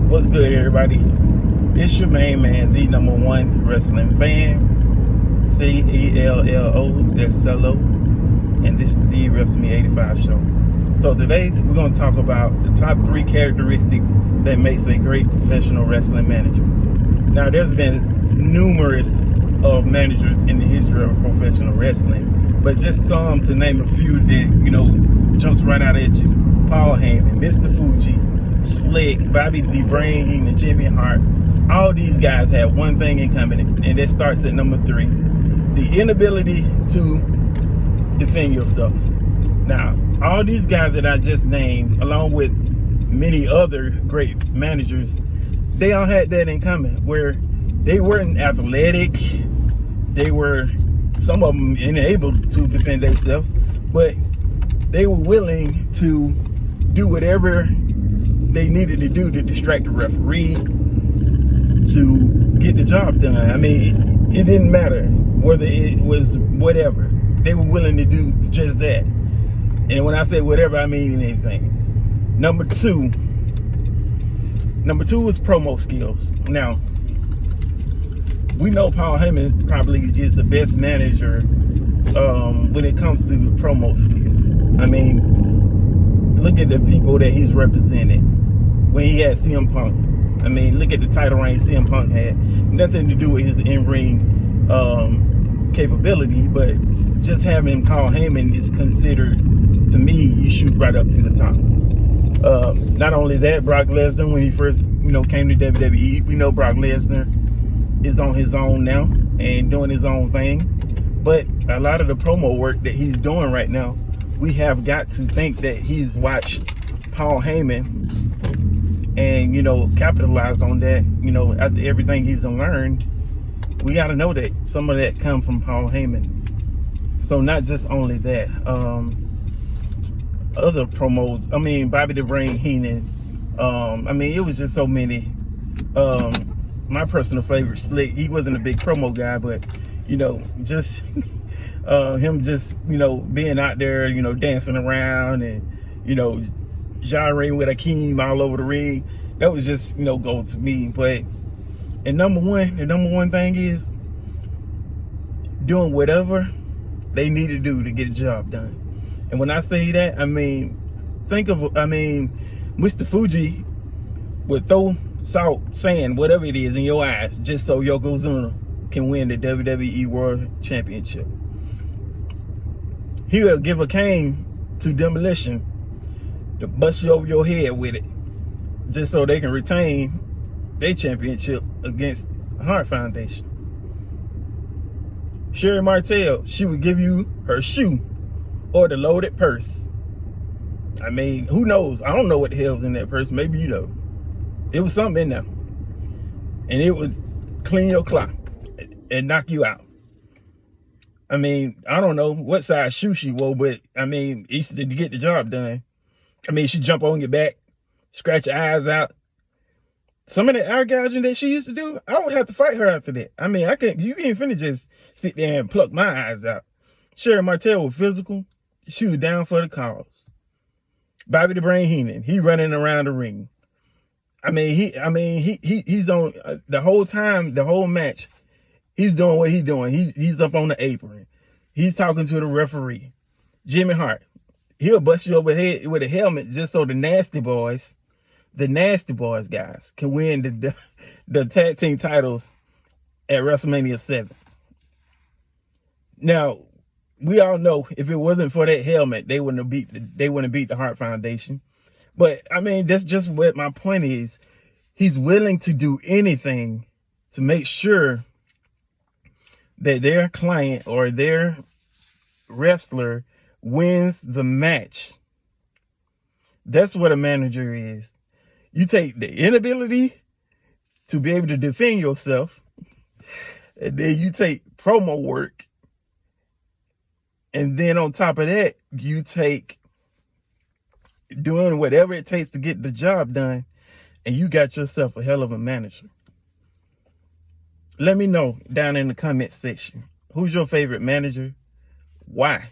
What's good, everybody? It's your main man, the number one wrestling fan, CELLO, that's Cello, and this is the WrestleMania 85 show. So today we're going to talk about the top 3 characteristics that makes a great professional wrestling manager. Now, there's been numerous of managers in the history of professional wrestling, but just some to name a few that jumps right out at you. Paul Heyman, Mr. Fuji, Slick, Bobby the Brain Heenan, Jimmy Hart. All these guys have one thing in common, and that starts at number 3: the inability to defend yourself. Now, all these guys that I just named, along with many other great managers, they all had that in common, where they weren't athletic. They were, some of them, enabled to defend themselves, but they were willing to do whatever they needed to do to distract the referee, to get the job done. I mean, it didn't matter whether it was whatever. They were willing to do just that. And when I say whatever, I mean anything. Number two is promo skills. Now, we know Paul Heyman probably is the best manager when it comes to promo skills. I mean, look at the people that he's represented. When he had CM Punk, I mean, look at the title reign CM Punk had. Nothing to do with his in-ring capability, but just having Paul Heyman is considered, to me, you shoot right up to the top. Not only that, Brock Lesnar, when he first came to WWE, we know Brock Lesnar is on his own now and doing his own thing. But a lot of the promo work that he's doing right now, we have got to think that he's watched Paul Heyman and capitalized on that. After everything he's learned, we got to know that some of that come from Paul Heyman. So not just only that, other promos, I mean, Bobby the Brain Heenan, I mean, it was just so many. My personal favorite, Slick, he wasn't a big promo guy, but just him just being out there, dancing around and gyrating with Akeem all over the ring, that was just go to me. But the number one thing is doing whatever they need to do to get a job done. And when I say that, I mean, Mr. Fuji would throw salt, sand, whatever it is in your eyes just so Yokozuna can win the WWE World Championship. He will give a cane to Demolition to bust you over your head with it just so they can retain their championship against the Hart Foundation. Sherry Martel, she would give you her shoe or the loaded purse. I mean, who knows? I don't know what the hell's in that purse. Maybe you know. It was something in there. And it would clean your clock and knock you out. I mean, I don't know what size shoe she wore, but I mean, easy to get the job done. I mean, she'd jump on your back, scratch your eyes out. Some of the eye gouging that she used to do, I would have to fight her after that. I mean, you ain't finna just sit there and pluck my eyes out. Sherry Martel was physical. She was down for the cause. Bobby the Brain Heenan, he running around the ring. I mean, he's on the whole time, the whole match. He's doing what he's doing. He's up on the apron. He's talking to the referee. Jimmy Hart, he'll bust you over the head with a helmet just so the Nasty Boys guys can win the tag team titles at WrestleMania 7. Now, we all know if it wasn't for that helmet, they wouldn't have beat the Hart Foundation. But I mean, that's just what my point is. He's willing to do anything to make sure that their client or their wrestler wins the match. That's what a manager is. You take the inability to be able to defend yourself, and then you take promo work, and then on top of that, you take doing whatever it takes to get the job done, and you got yourself a hell of a manager. Let me know down in the comment section. Who's your favorite manager? Why?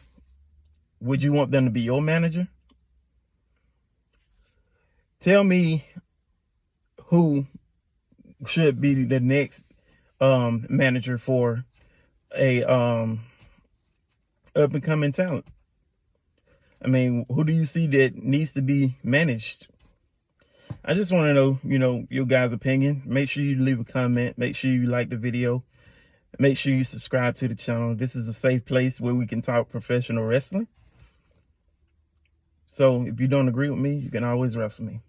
Would you want them to be your manager? Tell me who should be the next manager for a up and coming talent. I mean, who do you see that needs to be managed? I just want to know, your guys' opinion. Make sure you leave a comment. Make sure you like the video. Make sure you subscribe to the channel. This is a safe place where we can talk professional wrestling. So if you don't agree with me, you can always wrestle me.